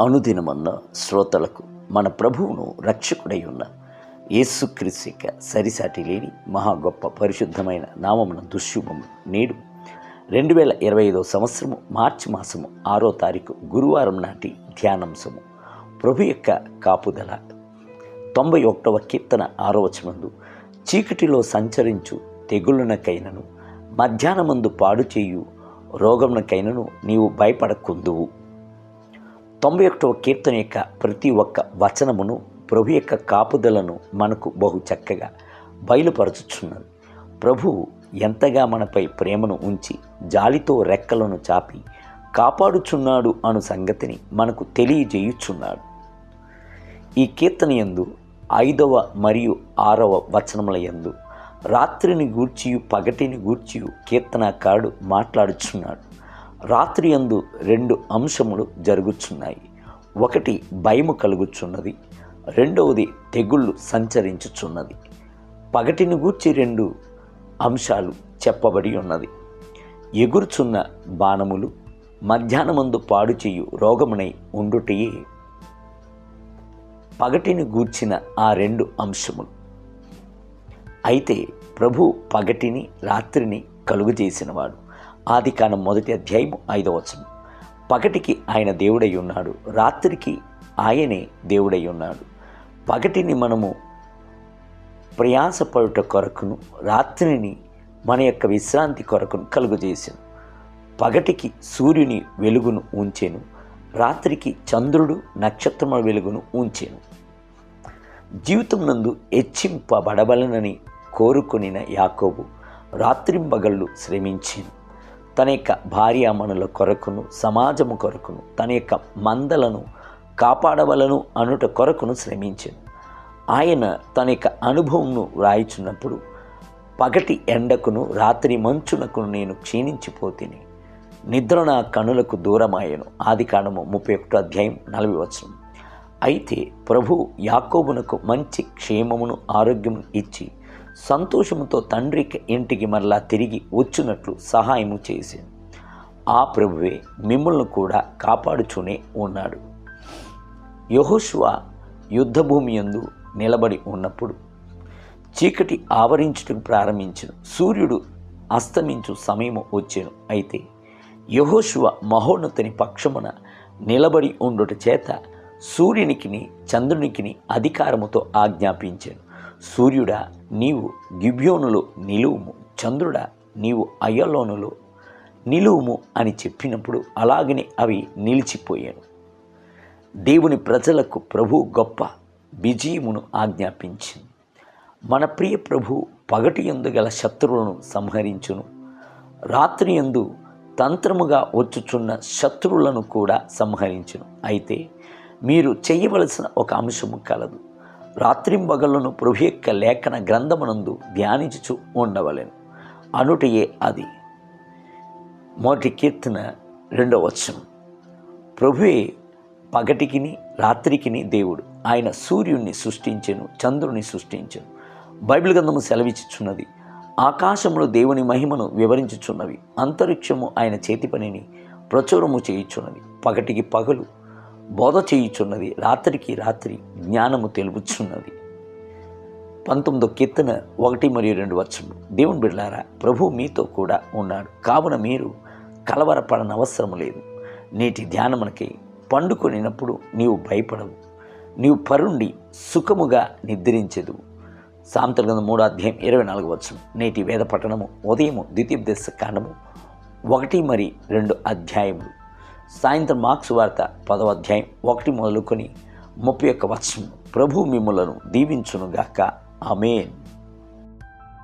అనుదినమన్న శ్రోతలకు మన ప్రభువును రక్షకుడై ఉన్న యేసుక్రీస్తు యొక్క సరిసాటి లేని మహా గొప్ప పరిశుద్ధమైన నామమున దుశ్శుభము నేడు 2025 సంవత్సరము మార్చి మాసము 6వ తారీఖు గురువారం నాటి ధ్యానాంశము. ప్రభు యొక్క కాపుదల. 91వ కీర్తన 6వ వచనమందు, చీకటిలో సంచరించు తెగులునకైనను మధ్యాహ్నమందు పాడు చేయు రోగమునకైనను నీవు భయపడకుందువు. 91వ కీర్తన యొక్క ప్రతి ఒక్క వచనమును ప్రభు యొక్క కాపుదలను మనకు బహు చక్కగా బయలుపరచుచున్నది. ప్రభు ఎంతగా మనపై ప్రేమను ఉంచి జాలితో రెక్కలను చాపి కాపాడుచున్నాడు అను సంగతిని మనకు తెలియజేయుచున్నాడు. ఈ కీర్తన యందు 5వ మరియు 6వ వచనముల యందు రాత్రిని గూర్చియు పగటిని గూర్చియు కీర్తనకారుడు మాట్లాడుచున్నాడు. రాత్రి యందు 2 అంశములు జరుగుచున్నాయి. ఒకటి భయము కలుగుచున్నది, రెండవది తెగుళ్ళు సంచరించుచున్నది. పగటిని గూర్చి 2 అంశాలు చెప్పబడి ఉన్నది. ఎగురుచున్న బాణములు, మధ్యాహ్నమందు పాడు చేయు రోగమునై ఉండుటయే పగటిని గూర్చిన ఆ 2 అంశములు. అయితే ప్రభు పగటిని రాత్రిని కలుగజేసినవాడు. ఆదికాండం 1వ అధ్యాయం 5వ వచనం. పగటికి ఆయన దేవుడై ఉన్నాడు, రాత్రికి ఆయనే దేవుడై ఉన్నాడు. పగటిని మనము ప్రయాసపడుట కొరకును, రాత్రిని మన యొక్క విశ్రాంతి కొరకును కలుగజేసాను. పగటికి సూర్యుని వెలుగును ఉంచెను, రాత్రికి చంద్రుడు నక్షత్రముల వెలుగును ఉంచెను. జీవితం నందు హెచ్చింపబడవలనని కోరుకొనిన యాకోబు రాత్రింబగళ్ళు శ్రమించెను. తన యొక్క భార్యామణుల కొరకును, సమాజము కొరకును, తన యొక్క మందలను కాపాడవలను అనుట కొరకును శ్రమించెను. ఆయన తన యొక్క అనుభవంను వ్రాయిచున్నప్పుడు, పగటి ఎండకును రాత్రి మంచునకును నేను క్షీణించిపోతిని, నిద్ర నా కనులకు దూరమాయను. ఆదికాండము 31వ అధ్యాయం 40వ వచనం. అయితే ప్రభు యాకోబునకు మంచి క్షేమమును ఆరోగ్యమును ఇచ్చి సంతోషముతో తండ్రి ఇంటికి మరలా తిరిగి వచ్చినట్లు సహాయము చేశాను. ఆ ప్రభువే మిమ్మల్ని కూడా కాపాడుచూనే ఉన్నాడు. యెహోషువ యుద్ధభూమి యందు నిలబడి ఉన్నప్పుడు చీకటి ఆవరించుటకు ప్రారంభించెను. సూర్యుడు అస్తమించు సమయము వచ్చెను. అయితే యెహోషువ మహోన్నతుని పక్షమున నిలబడి ఉండుట చేత సూర్యునికిని చంద్రునికిని అధికారముతో ఆజ్ఞాపించాను. సూర్యుడా, నీవు గిబ్యోనులో నిలువుము, చంద్రుడా, నీవు అయ్యలోనులో నిలువుము అని చెప్పినప్పుడు అలాగనే అవి నిలిచిపోయాను. దేవుని ప్రజలకు ప్రభు గొప్ప విజయమును ఆజ్ఞాపించింది. మన ప్రియ ప్రభు పగటి యందు గల శత్రువులను సంహరించును, రాత్రి యందు తంత్రముగా వచ్చుచున్న శత్రువులను కూడా సంహరించును. అయితే మీరు చేయవలసిన ఒక అంశము కలదు. రాత్రింబగళ్ళను ప్రభు యొక్క లేఖన గ్రంథమునందు ధ్యానించుచు ఉండవలెను అనుటయే అది. 1వ కీర్తన 2వ వచనం. ప్రభువే పగటికిని రాత్రికిని దేవుడు. ఆయన సూర్యుడిని సృష్టించెను, చంద్రుని సృష్టించెను. బైబిల్ గ్రంథము సెలవిచ్చుచున్నది, ఆకాశములు దేవుని మహిమను వివరించుచున్నవి, అంతరిక్షము ఆయన చేతి పనిని ప్రచురము చేయుచున్నది. పగటికి పగలు బోధ చేయుచున్నది, రాత్రికి రాత్రి జ్ఞానము తెలుపుచున్నది. 19వ కీర్తన 1 మరియు 2 వచనములు. దేవుని బిడ్డలారా, ప్రభు మీతో కూడా ఉన్నాడు, కావున మీరు కలవరపడనవసరం లేదు. నేటి ధ్యానమునకై పండుకొనినప్పుడు నీవు భయపడవు, నీవు పరుండి సుఖముగా నిద్రించెదు. సామెతల గ్రంథం 3వ అధ్యాయం 24వ వచనం. నేటి వేద పఠనము ఉదయము ద్వితీయోపదేశ కాండము 1 మరియు 2 అధ్యాయములు. సాయంత్రం మార్కు సువార్త 10వ అధ్యాయం 1 మొదలుకొని 31వ వచనం. ప్రభు మిమ్ములను దీవించునుగాక. ఆమేన్.